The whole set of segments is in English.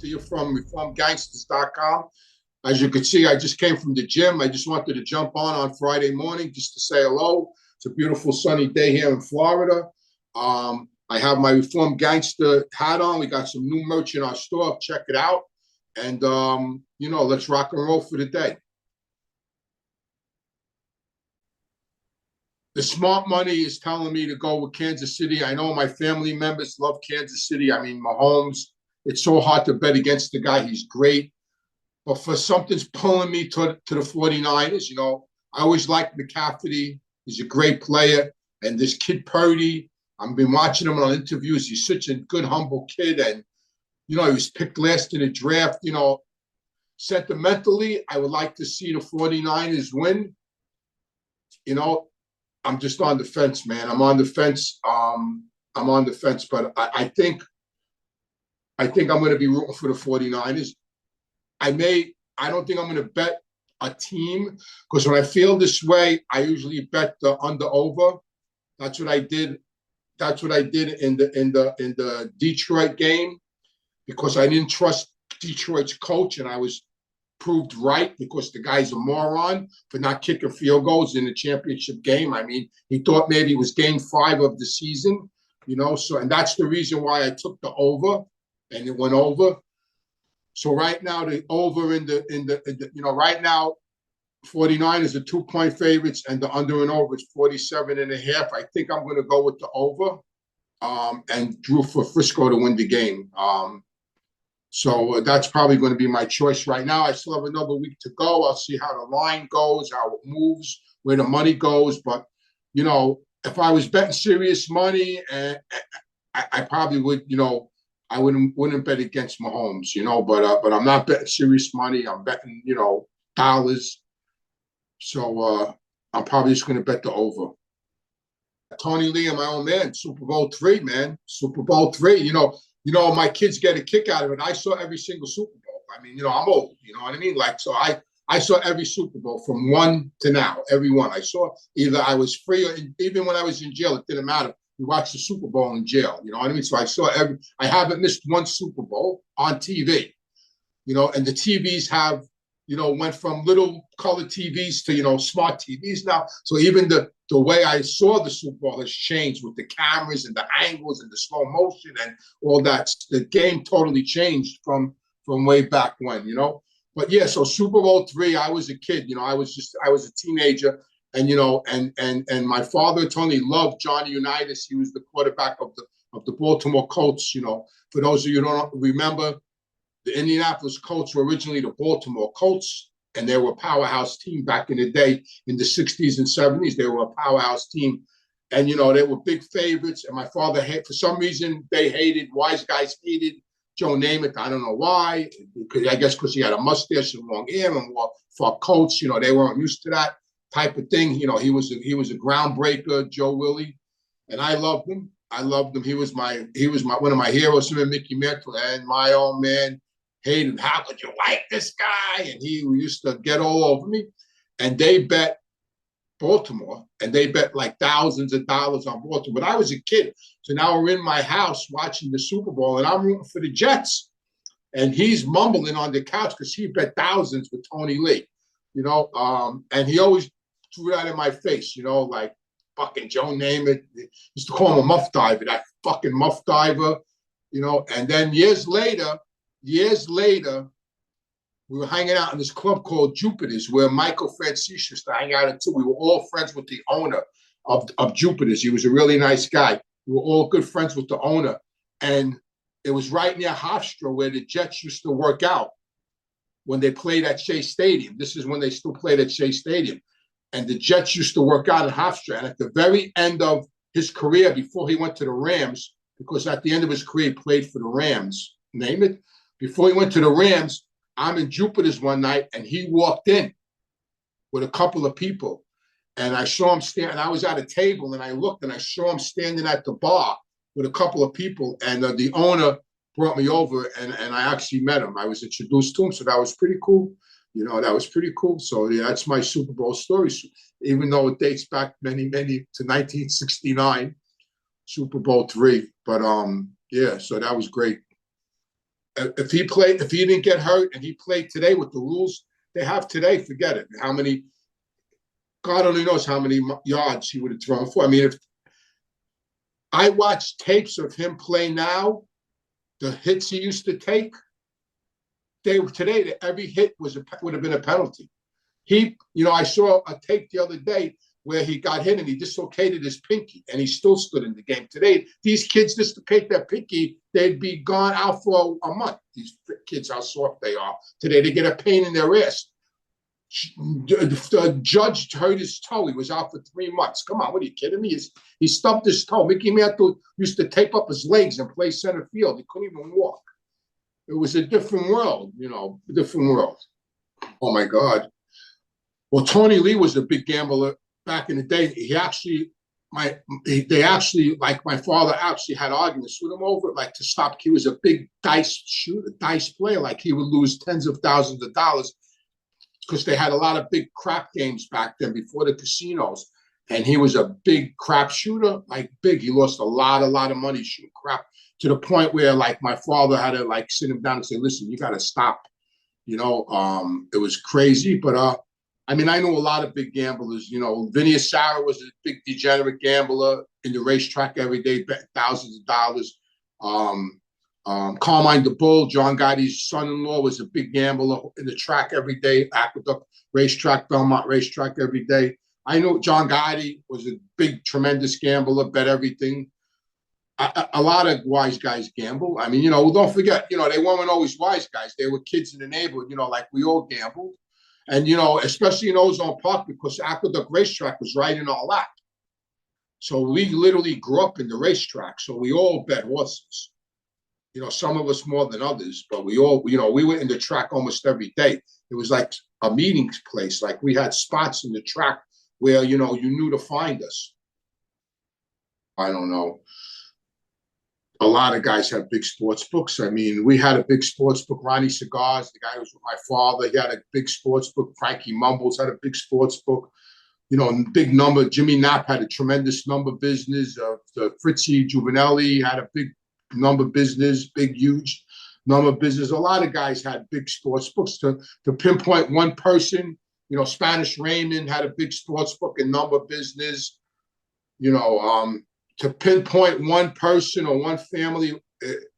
to you from reformgangsters.com. As you can see, I just came from the gym. I just wanted to jump on Friday morning just to say hello. It's a beautiful sunny day here in Florida. I have my Reform Gangster hat on. We got some new merch in our store. Check it out. And, let's rock and roll for the day. The smart money is telling me to go with Kansas City. I know my family members love Kansas City. I mean, Mahomes, it's so hard to bet against the guy. He's great. But for something's pulling me to the 49ers, I always liked McCaffrey. He's a great player. And this kid Purdy, I've been watching him on interviews. He's such a good, humble kid. And, he was picked last in the draft. Sentimentally, I would like to see the 49ers win. I'm just on the fence, man. I'm on the fence. But I think I'm going to be rooting for the 49ers. I don't think I'm going to bet a team because when I feel this way, I usually bet the under/over. That's what I did. That's what I did in the Detroit game because I didn't trust Detroit's coach, and I was proved right because the guy's a moron for not kicking field goals in the championship game. I mean, he thought maybe it was game 5 of the season, and that's the reason why I took the over, and it went over. So right now the over right now 49ers are 2-point favorites and the under and over is 47.5. I think I'm going to go with the over and drew for Frisco to win the game. So that's probably going to be my choice right now. I still have another week to go. I'll see how the line goes, how it moves, where the money goes. But, if I was betting serious money, I probably would, I wouldn't bet against Mahomes, but I'm not betting serious money. I'm betting, dollars. So I'm probably just going to bet the over. Tony Lee and my own man, Super Bowl III, man. Super Bowl III, my kids get a kick out of it. I saw every single Super Bowl. I mean, I'm old, you know what I mean? So I saw every Super Bowl from one to now, every one. I saw either I was free or even when I was in jail, it didn't matter. We watched the Super Bowl in jail, you know what I mean? So I haven't missed one Super Bowl on TV, and the TVs have, went from little color TVs to, smart TVs now. So even the way I saw the Super Bowl has changed with the cameras and the angles and the slow motion and all that. The game totally changed from way back when, But yeah, so Super Bowl III, I was a kid, I was a teenager. And, and my father, Tony, loved Johnny Unitas. He was the quarterback of the Baltimore Colts, For those of you who don't remember, the Indianapolis Colts were originally the Baltimore Colts, and they were a powerhouse team back in the day in the 60s and 70s. They were a powerhouse team. And, they were big favorites. And my father, for some reason, wise guys hated Joe Namath. I don't know why. I guess because he had a mustache and long hair and wore frock coats. They weren't used to that type of thing. He was a groundbreaker, Joe Willie. And I loved him. He was one of my heroes, him and Mickey Mantle, and my own man. Hated, how could you like this guy? And he used to get all over me. And they bet Baltimore, and they bet like thousands of dollars on Baltimore. But I was a kid. So now we're in my house watching the Super Bowl, and I'm rooting for the Jets. And he's mumbling on the couch because he bet thousands with Tony Lee, and he always threw that in my face, like fucking Joe Namath. Used to call him a muff diver, that fucking muff diver, And then years later, we were hanging out in this club called Jupiter's where Michael Francis used to hang out at too. We were all friends with the owner of Jupiter's. He was a really nice guy. We were all good friends with the owner. And it was right near Hofstra where the Jets used to work out when they played at Shea Stadium. This is when they still played at Shea Stadium. And the Jets used to work out at Hofstra. And at the very end of his career, before he went to the Rams, because at the end of his career, he played for the Rams, name it. Before he went to the Rams, I'm in Jupiter's one night, and he walked in with a couple of people. And I saw him stand. I was at a table, and I looked, and I saw him standing at the bar with a couple of people. And the owner brought me over, and I actually met him. I was introduced to him, so that was pretty cool. That was pretty cool. So yeah, that's my Super Bowl story, even though it dates back many to 1969, Super Bowl III. But yeah, so that was great. if he didn't get hurt and he played today with the rules they have today, forget it. How many, God only knows how many yards he would have thrown for. I mean, if I watched tapes of him play now, the hits he used to take, today every hit would have been a penalty. I saw a tape the other day where he got hit and he dislocated his pinky and he still stood in the game. Today, these kids dislocate their pinky, they'd be gone out for a month. These kids, how soft they are. Today, they get a pain in their ass. The judge hurt his toe. He was out for 3 months. Come on, what are you kidding me? He stubbed his toe. Mickey Mantle used to tape up his legs and play center field. He couldn't even walk. It was a different world, a different world. Oh, my God. Well, Tony Lee was a big gambler back in the day. My father actually had arguments with him over it, to stop. He was a big dice player. He would lose tens of thousands of dollars because they had a lot of big crap games back then before the casinos. And he was a big crap shooter, big. He lost a lot of money shooting crap to the point where my father had to sit him down and say, listen, you got to stop. It was crazy, but I know a lot of big gamblers. Vinny Asara was a big degenerate gambler in the racetrack every day, betting thousands of dollars. Carmine the Bull, John Gotti's son-in-law, was a big gambler in the track every day, Aqueduct Racetrack, Belmont Racetrack every day. I know John Gotti was a big, tremendous gambler, bet everything. A lot of wise guys gamble. Don't forget, they weren't always wise guys. They were kids in the neighborhood, we all gambled. And, especially in Ozone Park, because Aqueduct Racetrack was right in our lap. So we literally grew up in the racetrack. So we all bet horses. Some of us more than others, but we all, we were in the track almost every day. It was like a meeting place. We had spots in the track where, you knew to find us. I don't know. A lot of guys have big sports books. We had a big sports book. Ronnie Cigars, the guy who was with my father, he had a big sports book. Frankie Mumbles had a big sports book. Big number. Jimmy Knapp had a tremendous number business. Fritzy Giovanelli had a big number business, big, huge number business. A lot of guys had big sports books. To pinpoint one person, Spanish Raymond had a big sports book and number business. To pinpoint one person or one family,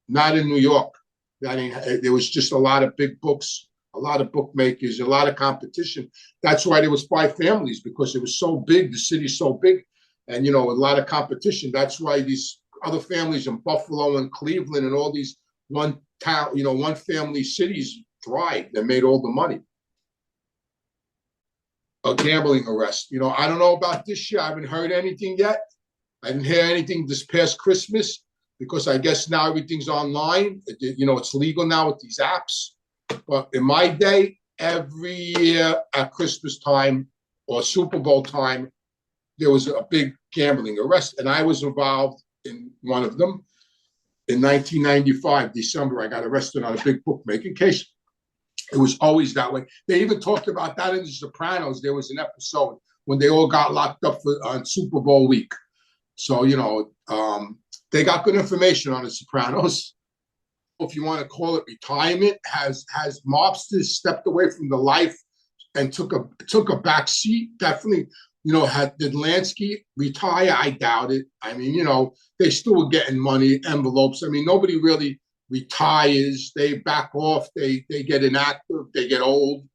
not in New York. There was just a lot of big books, a lot of bookmakers, a lot of competition. That's why there was 5 families, because it was so big, the city's so big, and, a lot of competition. That's why these other families in Buffalo and Cleveland and all these one family cities thrived and made all the money. A gambling arrest. I don't know about this year. I haven't heard anything yet. I didn't hear anything this past Christmas, because I guess now everything's online. It's legal now with these apps. But in my day, every year at Christmas time or Super Bowl time, there was a big gambling arrest. And I was involved in one of them. In 1995, December, I got arrested on a big bookmaking case. It was always that way. They even talked about that in The Sopranos. There was an episode when they all got locked up on Super Bowl week. So, they got good information on The Sopranos. If you want to call it retirement, has mobsters stepped away from the life and took a back seat? Definitely. Did Lansky retire? I doubt it. They still were getting money, envelopes. Nobody really retires. They back off. They get inactive. They get old.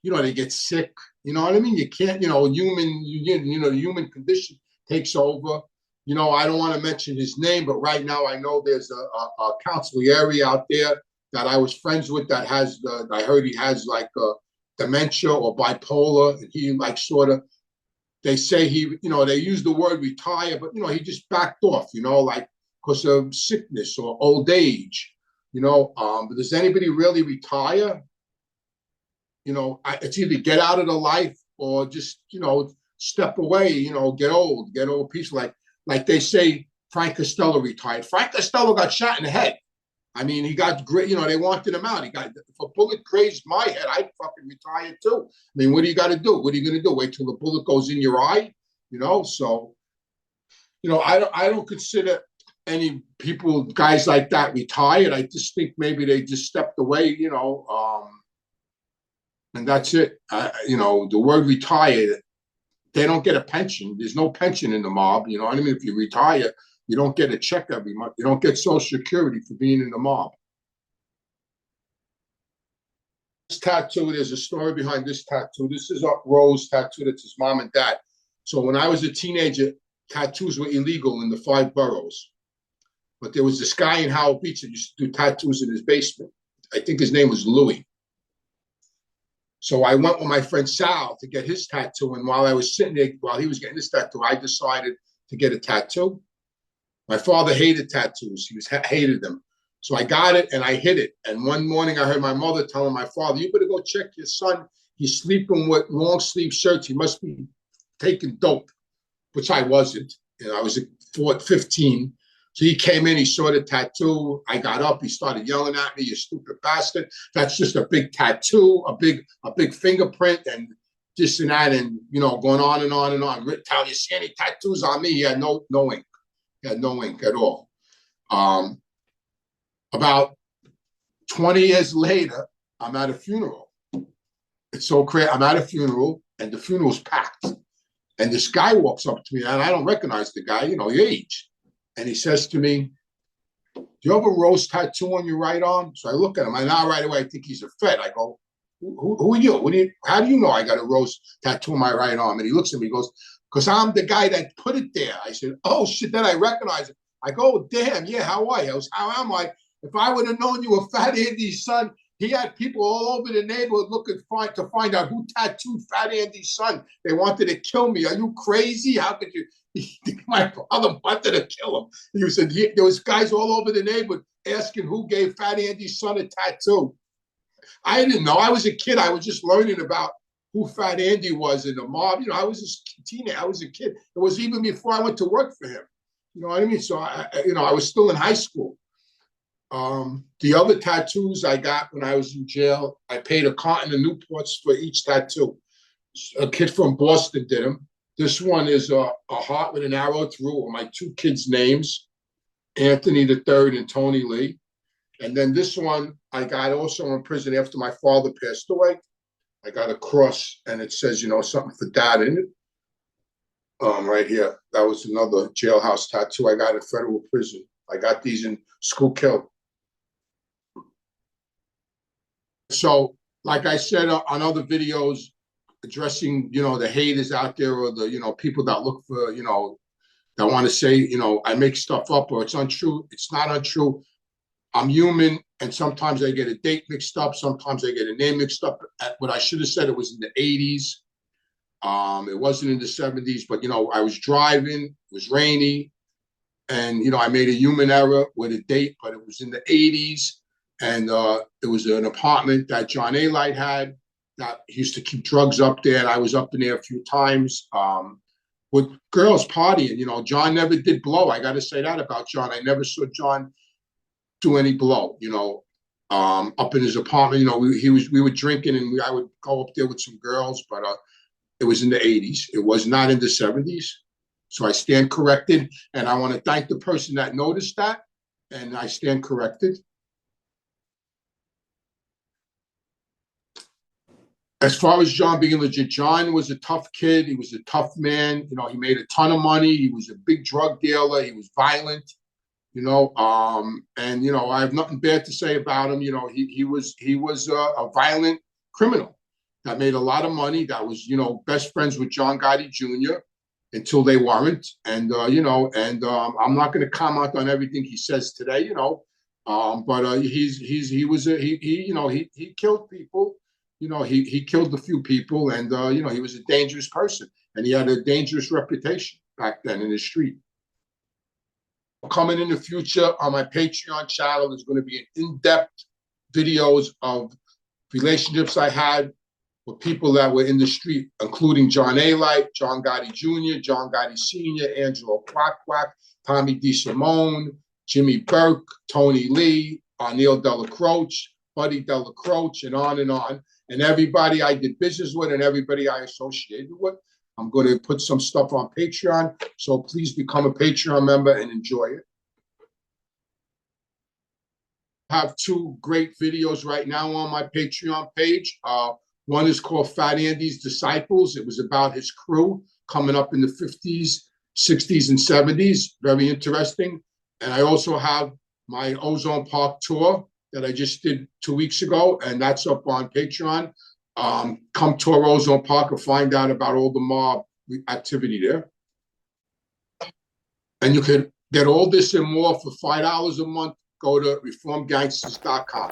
They get sick. You know what I mean? You can't, the human condition takes over. I don't want to mention his name, but right now I know there's a consigliere out there that I was friends with that has, I heard he has dementia or bipolar. And he they say they use the word retire, but, he just backed off, because of sickness or old age, but does anybody really retire? It's either get out of the life or just, step away, get old peaceful. Like they say, Frank Costello retired. Frank Costello got shot in the head. He got great, they wanted him out. If a bullet grazed my head, I'd fucking retire too. What do you got to do? What are you going to do? Wait till the bullet goes in your eye? So, I don't consider any people, guys like that retired. I just think maybe they just stepped away, and that's it. The word retired, they don't get a pension. There's no pension in the mob. You know what I mean? If you retire, you don't get a check every month. You don't get Social Security for being in the mob. This tattoo, there's a story behind this tattoo. This is a Rose tattoo. That's his mom and dad. So when I was a teenager, tattoos were illegal in the 5 boroughs. But there was this guy in Howell Beach that used to do tattoos in his basement. I think his name was Louis. So I went with my friend Sal to get his tattoo. And while I was sitting there, while he was getting his tattoo, I decided to get a tattoo. My father hated tattoos. He hated them. So I got it and I hid it. And one morning I heard my mother telling my father, you better go check your son. He's sleeping with long sleeve shirts. He must be taking dope, which I wasn't. I was 15. So he came in, he saw the tattoo. I got up, he started yelling at me, you stupid bastard. That's just a big tattoo, a big fingerprint and this and that, and going on and on and on. Tell you see any tattoos on me? He had no ink. He had no ink at all. About 20 years later, I'm at a funeral. It's so crazy. I'm at a funeral and the funeral's packed. And this guy walks up to me and I don't recognize the guy, your age. And he says to me, do you have a Rose tattoo on your right arm? So I look at him. I know right away I think he's a Fed. I go, who are you? How do you know I got a Rose tattoo on my right arm? And he looks at me, he goes, because I'm the guy that put it there. I said, oh, shit, then I recognize it. I go, damn, yeah, how are you? How am I? If I would have known you were Fat Andy's son, he had people all over the neighborhood looking to find out who tattooed Fat Andy's son. They wanted to kill me. Are you crazy? How could you? My father wanted to kill him. He said there was guys all over the neighborhood asking who gave Fat Andy's son a tattoo. I didn't know. I was a kid. I was just learning about who Fat Andy was in the mob. I was a teenager. I was a kid. It was even before I went to work for him. You know what I mean? So I was still in high school. The other tattoos I got when I was in jail, I paid a carton of Newports for each tattoo. A kid from Boston did them. This one is a heart with an arrow through with my 2 kids' names, Anthony III and Tony Lee. And then this one I got also in prison after my father passed away. I got a cross and it says, something for dad in it. Right here. That was another jailhouse tattoo I got in federal prison. I got these in Schuylkill. So, like I said on other videos, addressing, the haters out there or the, people that look for, that want to say, I make stuff up or it's untrue. It's not untrue. I'm human and sometimes I get a date mixed up. Sometimes I get a name mixed up. What I should have said, it was in the 80s. It wasn't in the 70s, but, I was driving, it was rainy and, I made a human error with a date, but it was in the 80s. And it was an apartment that John A. Light had. That he used to keep drugs up there, and I was up in there a few times with girls partying. John never did blow. I got to say that about John. I never saw John do any blow. Up in his apartment. We were drinking, and I would go up there with some girls, but it was in the 80s. It was not in the 70s. So I stand corrected, and I want to thank the person that noticed that, and I stand corrected. As far as John being legit, John was a tough kid. He was a tough man. He made a ton of money. He was a big drug dealer. He was violent, and I have nothing bad to say about him. He was a violent criminal that made a lot of money. That was, best friends with John Gotti Jr. until they weren't. And, I'm not going to comment on everything he says today, but he killed people. He killed a few people and, he was a dangerous person and he had a dangerous reputation back then in the street. Coming in the future on my Patreon channel, there's going to be an in-depth videos of relationships I had with people that were in the street, including John A. Light, John Gotti Jr., John Gotti Sr., Angelo Quack Quack, Tommy DeSimone, Jimmy Burke, Tony Lee, Arnel Della Croce, Buddy Della Croce, and on and on. And everybody I did business with and everybody I associated with. I'm going to put some stuff on Patreon, so please become a Patreon member and enjoy it. have two great videos right now on my Patreon page. One is called Fat Andy's Disciples. It was about his crew coming up in the 50s, 60s, and 70s. Very interesting. And I also have my Ozone Park tour that I just did 2 weeks ago, and that's up on Patreon. Come tour Ozone Park and find out about all the mob activity there. And you can get all this and more for $5 a month. Go to reformgangsters.com.